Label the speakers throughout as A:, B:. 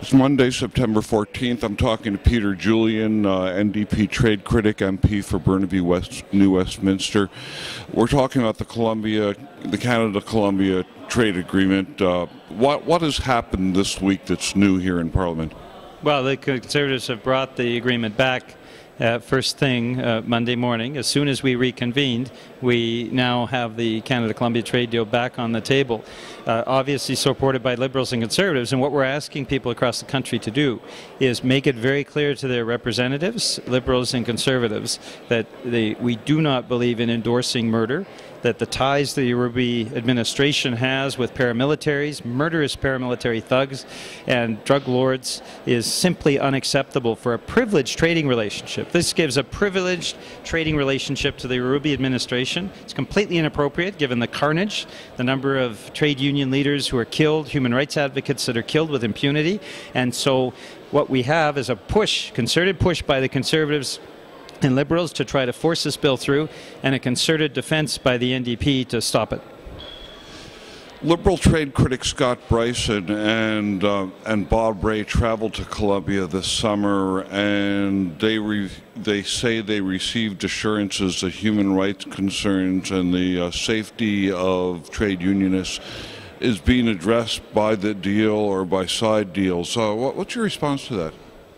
A: It's Monday, September 14th. I'm talking to Peter Julian, NDP trade critic, MP for Burnaby West, New Westminster. We're talking about the Canada-Colombia trade agreement. What has happened this week that's new here in Parliament?
B: Well, the Conservatives have brought the agreement back first thing Monday morning. As soon as we reconvened, we now have the Canada-Colombia trade deal back on the table, obviously supported by Liberals and Conservatives. And what we're asking people across the country to do is make it very clear to their representatives, Liberals and Conservatives, that we do not believe in endorsing murder, that the ties the Ruby administration has with paramilitaries, murderous paramilitary thugs, and drug lords is simply unacceptable for a privileged trading relationship. This gives a privileged trading relationship to the Ruby administration. It's completely inappropriate given the carnage, the number of trade union leaders who are killed, human rights advocates that are killed with impunity. And so what we have is a push, concerted push by the Conservatives and Liberals to try to force this bill through, and a concerted defense by the NDP to stop it.
A: Liberal trade critic Scott Bryson and Bob Rae traveled to Colombia this summer, and they say they received assurances that human rights concerns and the safety of trade unionists is being addressed by the deal or by side deals. What's your response to that?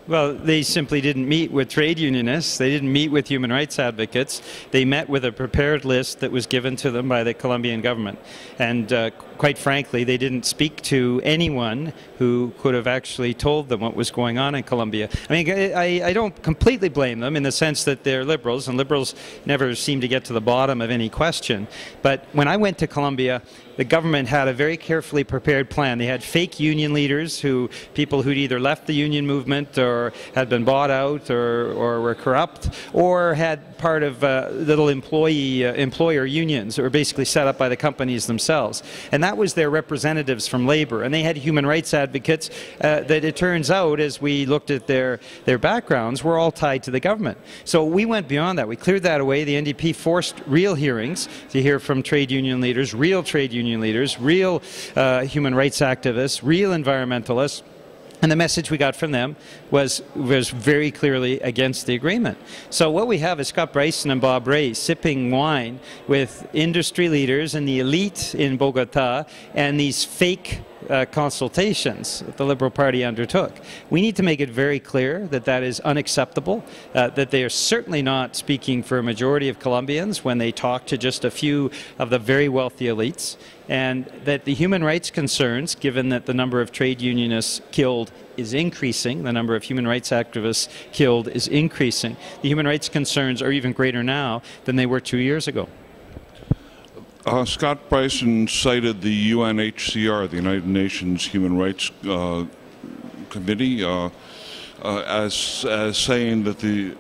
B: Well, they simply didn't meet with trade unionists. They didn't meet with human rights advocates. They met with a prepared list that was given to them by the Colombian government. And quite frankly, they didn't speak to anyone who could have actually told them what was going on in Colombia. I mean, I don't completely blame them in the sense that they're Liberals, and Liberals never seem to get to the bottom of any question. But when I went to Colombia, the government had a very carefully prepared plan. They had fake union leaders, people who'd either left the union movement or had been bought out or were corrupt, or had part of little employer unions that were basically set up by the companies themselves. And that was their representatives from labor. And they had human rights advocates that it turns out, as we looked at their backgrounds, were all tied to the government. So we went beyond that. We cleared that away. The NDP forced real hearings to hear from trade union leaders, real trade union leaders, real human rights activists, real environmentalists. And the message we got from them was very clearly against the agreement. So what we have is Scott Bryson and Bob Rae sipping wine with industry leaders and the elite in Bogota and these fake consultations that the Liberal Party undertook. We need to make it very clear that that is unacceptable, that they are certainly not speaking for a majority of Colombians when they talk to just a few of the very wealthy elites, and that the human rights concerns, given that the number of trade unionists killed is increasing, the number of human rights activists killed is increasing, the human rights concerns are even greater now than they were 2 years ago.
A: Scott Bryson cited the UNHCR, the United Nations Human Rights Committee, as saying that the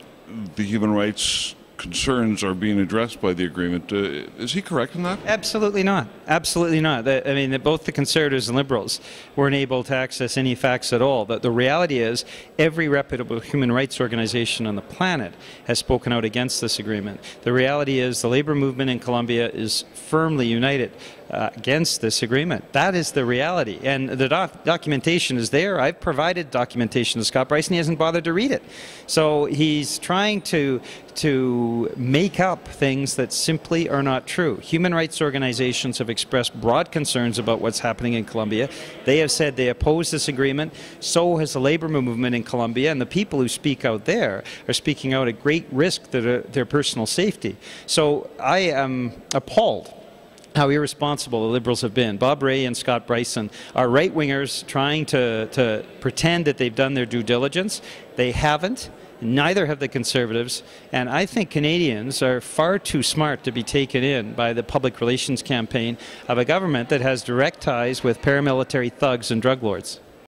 A: human rights concerns are being addressed by the agreement. Is he correct in that?
B: Absolutely not. Absolutely not. I mean, both the Conservatives and Liberals weren't able to access any facts at all. The reality is every reputable human rights organization on the planet has spoken out against this agreement. The reality is the labor movement in Colombia is firmly united against this agreement. That is the reality. And the documentation is there. I've provided documentation to Scott Bryson. He hasn't bothered to read it. So he's trying to make up things that simply are not true. Human rights organizations have expressed broad concerns about what's happening in Colombia. They have said they oppose this agreement. So has the labor movement in Colombia, and the people who speak out there are speaking out at great risk to their personal safety. So I am appalled how irresponsible the Liberals have been. Bob Rae and Scott Bryson are right-wingers trying to pretend that they've done their due diligence. They haven't. Neither have the Conservatives. And I think Canadians are far too smart to be taken in by the public relations campaign of a government that has direct ties with paramilitary thugs and drug lords.